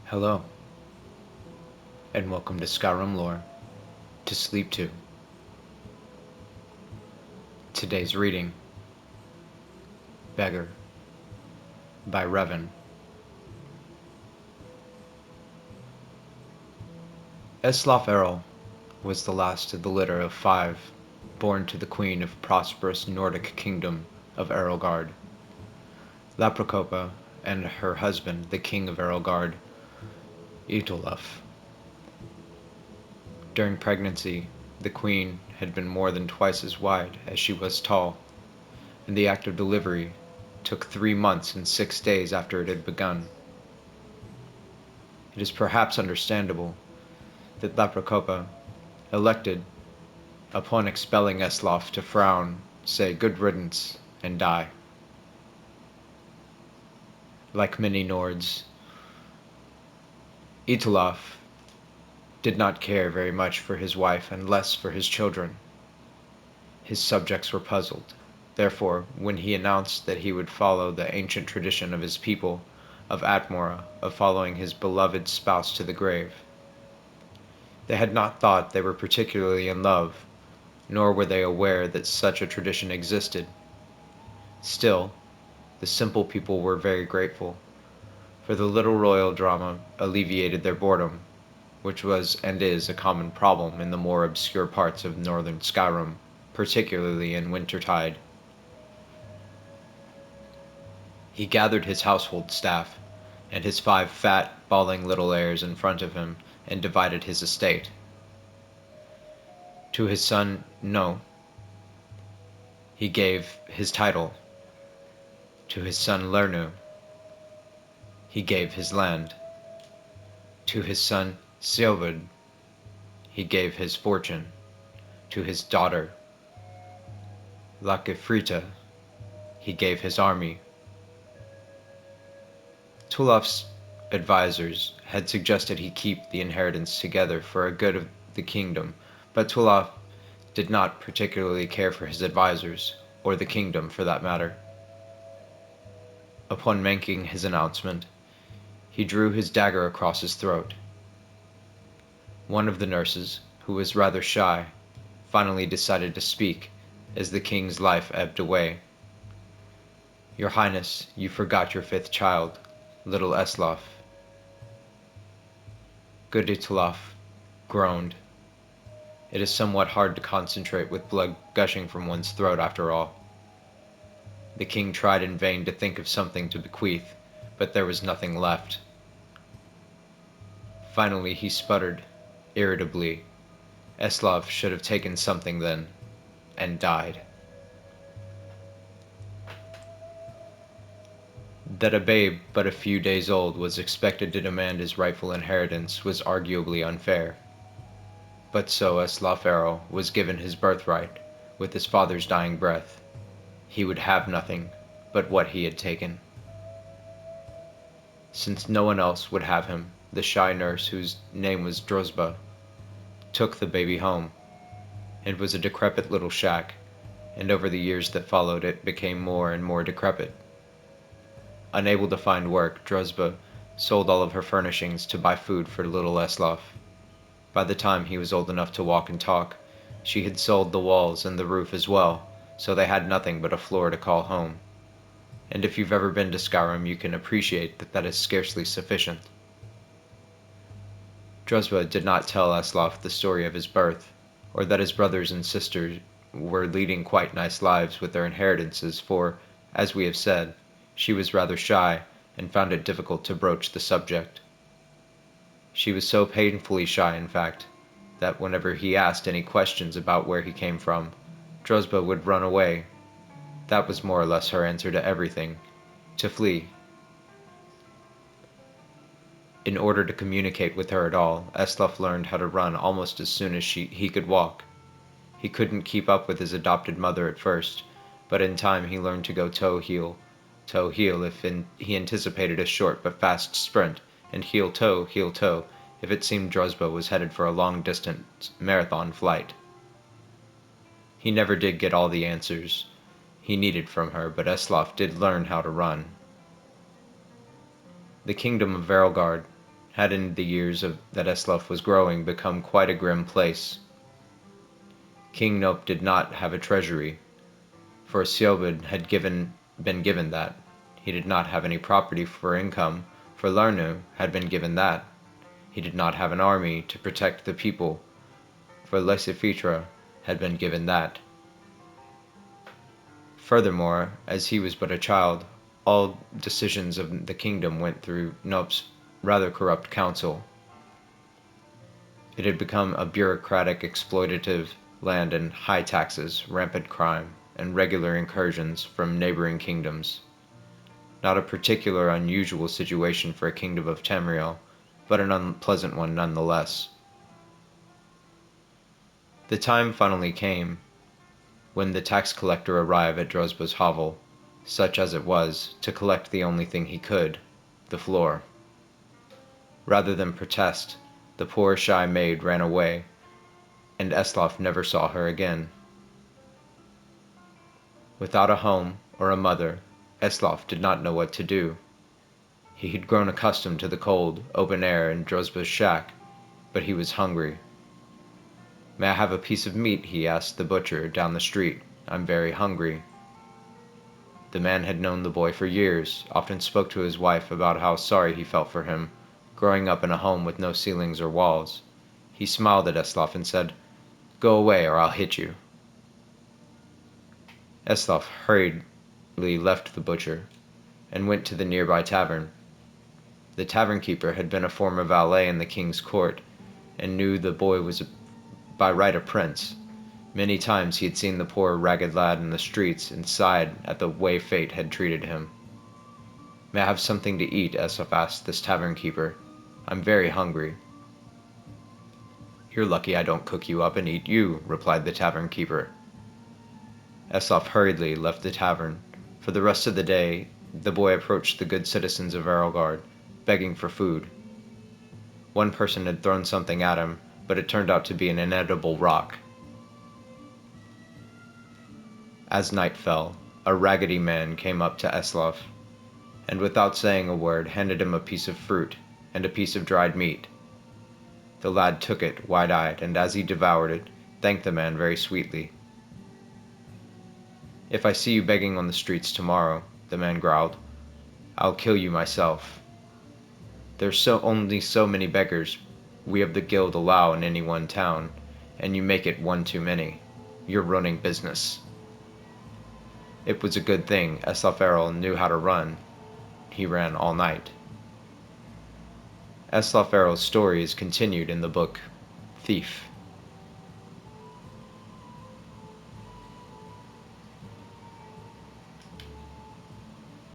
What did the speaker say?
Hello, and welcome to Skyrim Lore to sleep to. Today's reading, Beggar, by Revan. Eslaf Erol was the last of the litter of 5 born to the queen of prosperous Nordic kingdom of Erelgard, Laprocopa, and her husband, the king of Erelgard, Etolaf. During pregnancy, the queen had been more than twice as wide as she was tall, and the act of delivery took 3 months and 6 days after it had begun. It is perhaps understandable that Laprocopa elected, upon expelling Eslaf, to frown, say good riddance, and die. Like many Nords, Etolaf did not care very much for his wife and less for his children. His subjects were puzzled. Therefore, when he announced that he would follow the ancient tradition of his people of Atmora of following his beloved spouse to the grave, they had not thought they were particularly in love, nor were they aware that such a tradition existed. Still, the simple people were very grateful, for the little royal drama alleviated their boredom, which was and is a common problem in the more obscure parts of northern Skyrim, particularly in wintertide. He gathered his household staff, and his 5 fat, bawling little heirs in front of him, and divided his estate. To his son No he gave his title. To his son Lernu he gave his land. To his son Silvud he gave his fortune. To his daughter Lakefrita he gave his army. Tulaf's advisors had suggested he keep the inheritance together for the good of the kingdom, but Tulaf did not particularly care for his advisors, or the kingdom for that matter. Upon making his announcement, he drew his dagger across his throat. One of the nurses, who was rather shy, finally decided to speak as the king's life ebbed away. "Your Highness, you forgot your 5th child, little Eslaf." Good Itolaf groaned. It is somewhat hard to concentrate with blood gushing from one's throat after all. The king tried in vain to think of something to bequeath, but there was nothing left. Finally he sputtered, irritably, Eslaf should have taken something then, and died. That a babe but a few days old was expected to demand his rightful inheritance was arguably unfair. But so Eslaf Erol was given his birthright with his father's dying breath. He would have nothing but what he had taken. Since no one else would have him, the shy nurse, whose name was Drozba, took the baby home. It was a decrepit little shack, and over the years that followed it became more and more decrepit. Unable to find work, Drozba sold all of her furnishings to buy food for little Eslaf. By the time he was old enough to walk and talk, she had sold the walls and the roof as well, so they had nothing but a floor to call home. And if you've ever been to Skyrim, you can appreciate that that is scarcely sufficient. Drozba did not tell Eslaf the story of his birth, or that his brothers and sisters were leading quite nice lives with their inheritances, for, as we have said, she was rather shy, and found it difficult to broach the subject. She was so painfully shy, in fact, that whenever he asked any questions about where he came from, Drozba would run away. That was more or less her answer to everything: to flee. In order to communicate with her at all, Eslaf learned how to run almost as soon as he could walk. He couldn't keep up with his adopted mother at first, but in time he learned to go toe-heel if he anticipated a short but fast sprint, and heel-toe if it seemed Drozba was headed for a long-distance marathon flight. He never did get all the answers he needed from her, but Eslaf did learn how to run. The kingdom of Erelgard had in the years that Eslaf was growing become quite a grim place. King Nope did not have a treasury, for Siobhan had been given that. He did not have any property for income, for Larnu had been given that. He did not have an army to protect the people, for Lysifitra had been given that. Furthermore, as he was but a child, all decisions of the kingdom went through Nope's rather corrupt council. It had become a bureaucratic, exploitative land, and high taxes, rampant crime, and regular incursions from neighboring kingdoms. Not a particular unusual situation for a kingdom of Tamriel, but an unpleasant one nonetheless. The time finally came when the tax collector arrived at Drozba's hovel, such as it was, to collect the only thing he could, the floor. Rather than protest, the poor shy maid ran away, and Eslaf never saw her again. Without a home or a mother, Eslaf did not know what to do. He had grown accustomed to the cold, open air in Drozba's shack, but he was hungry. "May I have a piece of meat?" he asked the butcher down the street. "I'm very hungry." The man had known the boy for years, often spoke to his wife about how sorry he felt for him, growing up in a home with no ceilings or walls. He smiled at Eslaf and said, "Go away or I'll hit you." Eslaf hurriedly left the butcher and went to the nearby tavern. The tavern keeper had been a former valet in the king's court, and knew the boy was by right a prince. Many times he had seen the poor ragged lad in the streets and sighed at the way fate had treated him. "May I have something to eat?" Eslaf asked this tavern keeper. "I'm very hungry." "You're lucky I don't cook you up and eat you," replied the tavern keeper. Eslaf hurriedly left the tavern. For the rest of the day, the boy approached the good citizens of Erolgard, begging for food. One person had thrown something at him, but it turned out to be an inedible rock. As night fell, a raggedy man came up to Eslaf, and without saying a word handed him a piece of fruit and a piece of dried meat. The lad took it, wide-eyed, and as he devoured it, thanked the man very sweetly. "If I see you begging on the streets tomorrow," the man growled, "I'll kill you myself. There's only so many beggars we of the guild allow in any one town, and you make it one too many. You're running business." It was a good thing Eslaf Erol knew how to run. He ran all night. Eslaf Erol's story is continued in the book Thief.